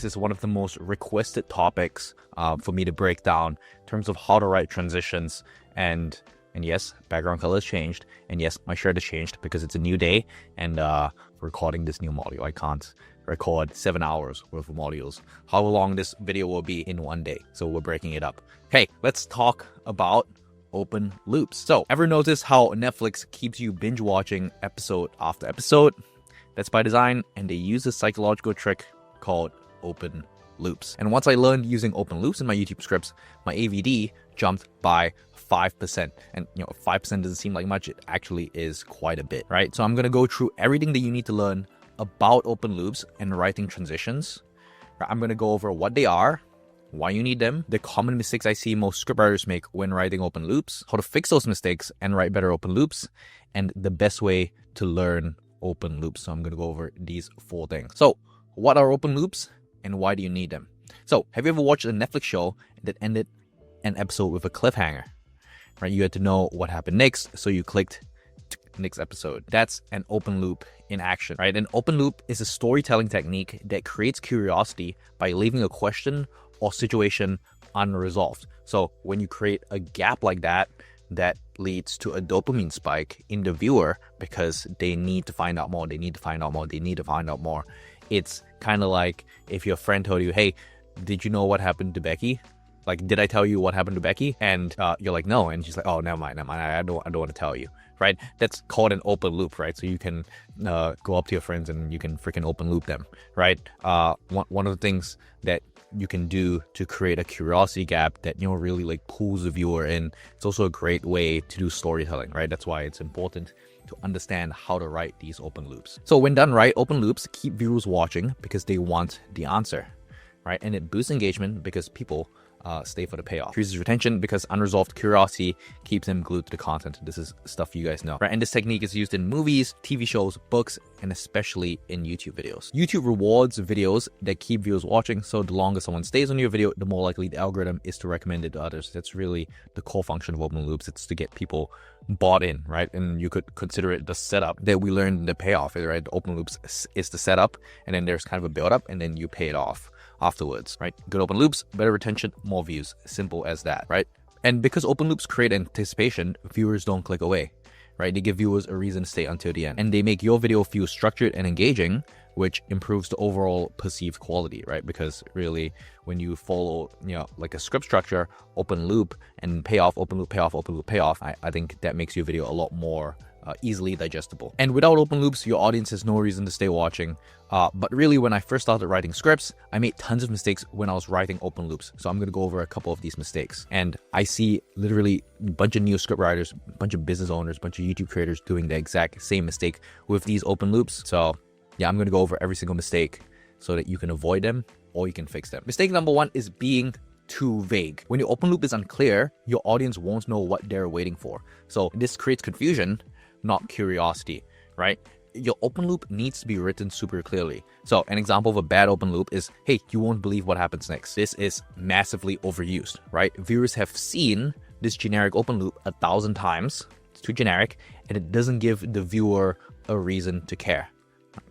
this is one of the most requested topics for me to break down in terms of how to write transitions. And yes, background color has changed. And yes, my shirt has changed because it's a new day and recording this new module. I can't record 7 hours worth of modules. How long this video will be in one day. So we're breaking it up. Okay, let's talk about open loops. So ever notice how Netflix keeps you binge watching episode after episode? That's by design, and they use a psychological trick called open loops. And once I learned using open loops in my YouTube scripts, my AVD jumped by 5%. And 5% doesn't seem like much. It actually is quite a bit, right? So I'm going to go through everything that you need to learn about open loops and writing transitions. I'm going to go over what they are, why you need them, the common mistakes I see most scriptwriters make when writing open loops, how to fix those mistakes and write better open loops, and the best way to learn open loops. So I'm going to go over these 4 things. So what are open loops and why do you need them? So have you ever watched a Netflix show that ended an episode with a cliffhanger, right? You had to know what happened next, so you clicked next episode. That's an open loop in action, right? An open loop is a storytelling technique that creates curiosity by leaving a question or situation unresolved. So when you create a gap like that, that leads to a dopamine spike in the viewer because they need to find out more, they need to find out more, they need to find out more. It's kind of like if your friend told you, hey, did you know what happened to Becky? Like, did I tell you what happened to Becky? And you're like, no. And she's like, oh, never mind. I don't want to tell you, right? That's called an open loop, right? So you can go up to your friends and you can freaking open loop them, right? One of the things that you can do to create a curiosity gap that really like pulls the viewer in. It's also a great way to do storytelling, right? That's why it's important to understand how to write these open loops. So when done right, open loops keep viewers watching because they want the answer, right? And it boosts engagement because people stay for the payoff. Increases retention because unresolved curiosity keeps them glued to the content. This is stuff you guys know, right? And this technique is used in movies, TV shows, books, and especially in YouTube videos. YouTube rewards videos that keep viewers watching, so the longer someone stays on your video, the more likely the algorithm is to recommend it to others. That's really the core function of open loops. It's to get people bought in, right? And you could consider it the setup that we learned in the payoff, right? The open loops is the setup, and then there's kind of a build up, and then you pay it off afterwards, right? Good open loops, better retention, more views. Simple as that, right? And because open loops create anticipation, viewers don't click away, right? They give viewers a reason to stay until the end. And they make your video feel structured and engaging, which improves the overall perceived quality, right? Because really, when you follow, like a script structure, open loop and payoff, open loop, payoff, open loop, payoff, I think that makes your video a lot more easily digestible. And without open loops, your audience has no reason to stay watching. But really, when I first started writing scripts, I made tons of mistakes when I was writing open loops. So I'm going to go over a couple of these mistakes. And I see literally a bunch of new script writers, a bunch of business owners, a bunch of YouTube creators doing the exact same mistake with these open loops. So yeah, I'm going to go over every single mistake so that you can avoid them or you can fix them. Mistake number 1 is being too vague. When your open loop is unclear, your audience won't know what they're waiting for. So this creates confusion, not curiosity, right? Your open loop needs to be written super clearly. So an example of a bad open loop is, hey, you won't believe what happens next. This is massively overused, right? Viewers have seen this generic open loop 1,000 times. It's too generic, and it doesn't give the viewer a reason to care.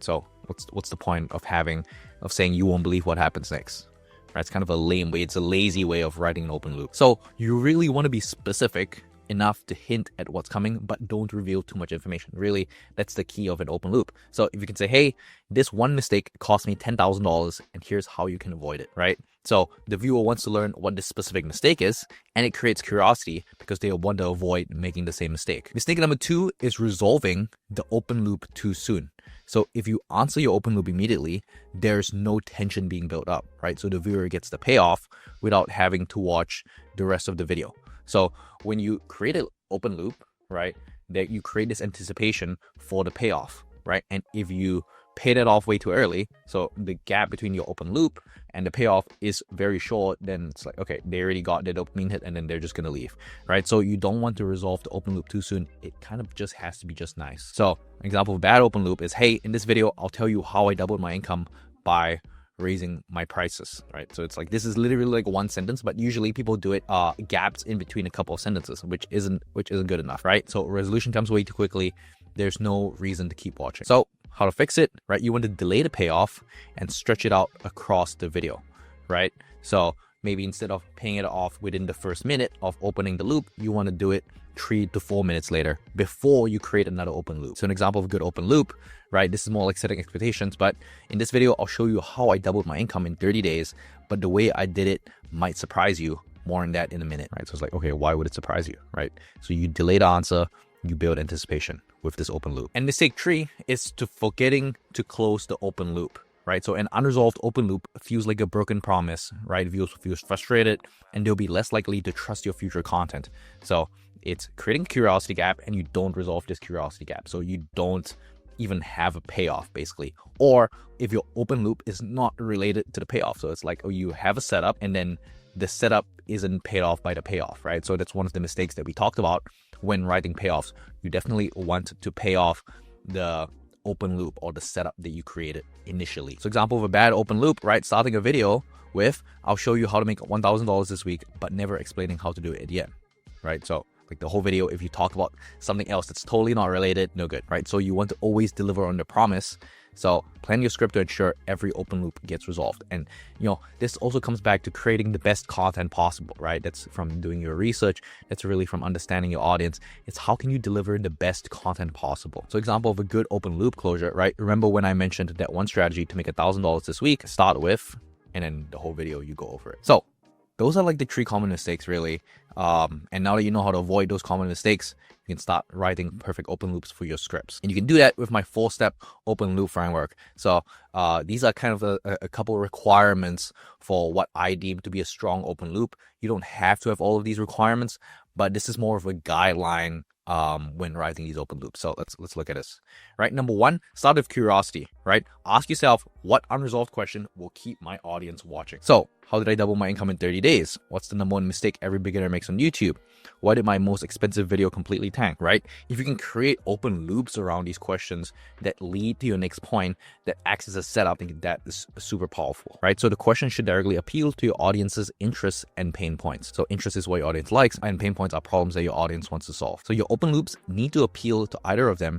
So what's the point of saying you won't believe what happens next? Right? It's kind of a lame way. It's a lazy way of writing an open loop. So you really want to be specific enough to hint at what's coming, but don't reveal too much information. Really, that's the key of an open loop. So if you can say, hey, this one mistake cost me $10,000 and here's how you can avoid it, right? So the viewer wants to learn what this specific mistake is, and it creates curiosity because they want to avoid making the same mistake. Mistake number 2 is resolving the open loop too soon. So if you answer your open loop immediately, there's no tension being built up, right? So the viewer gets the payoff without having to watch the rest of the video. So when you create an open loop, right, that you create this anticipation for the payoff, right? And if you pay that off way too early, so the gap between your open loop and the payoff is very short, then it's like, okay, they already got their dopamine hit and then they're just going to leave, right? So you don't want to resolve the open loop too soon. It kind of just has to be just nice. So an example of a bad open loop is, hey, in this video, I'll tell you how I doubled my income by raising my prices, right? So it's like, this is literally like one sentence, but usually people do it gaps in between a couple of sentences, which isn't good enough, right? So resolution comes way too quickly. There's no reason to keep watching. So how to fix it, right? You want to delay the payoff and stretch it out across the video, right? So maybe instead of paying it off within the first minute of opening the loop, you want to do it 3 to 4 minutes later before you create another open loop. So an example of a good open loop, right? This is more like setting expectations, but in this video, I'll show you how I doubled my income in 30 days, but the way I did it might surprise you. More on that in a minute, right? So it's like, okay, why would it surprise you, right? So you delay the answer, you build anticipation with this open loop. And mistake 3 is to forgetting to close the open loop, right? So an unresolved open loop feels like a broken promise, right? Viewers feels frustrated and they'll be less likely to trust your future content. So it's creating a curiosity gap and you don't resolve this curiosity gap. So you don't even have a payoff basically. Or if your open loop is not related to the payoff. So it's like, oh, you have a setup and then the setup isn't paid off by the payoff, right? So that's one of the mistakes that we talked about when writing payoffs. You definitely want to pay off the open loop or the setup that you created initially. So example of a bad open loop, right? Starting a video with, I'll show you how to make $1,000 this week, but never explaining how to do it at the end, right? So like the whole video, if you talk about something else that's totally not related, no good, right? So you want to always deliver on the promise. So plan your script to ensure every open loop gets resolved. And, this also comes back to creating the best content possible, right? That's from doing your research. That's really from understanding your audience. It's how can you deliver the best content possible? So example of a good open loop closure, right? Remember when I mentioned that one strategy to make $1,000 this week, start with, and then the whole video, you go over it. So those are like the 3 common mistakes really. And now that you know how to avoid those common mistakes, you can start writing perfect open loops for your scripts. And you can do that with my 4-step open loop framework. So these are kind of a couple requirements for what I deem to be a strong open loop. You don't have to have all of these requirements, but this is more of a guideline when writing these open loops. So let's look at this, right? Number 1, start with curiosity, right? Ask yourself, what unresolved question will keep my audience watching? So how did I double my income in 30 days? What's the number 1 mistake every beginner makes on YouTube? Why did my most expensive video completely tank, right? If you can create open loops around these questions that lead to your next point, that acts as a setup, I think that is super powerful, right? So the question should directly appeal to your audience's interests and pain points. So interest is what your audience likes, and pain points are problems that your audience wants to solve. So your open loops need to appeal to either of them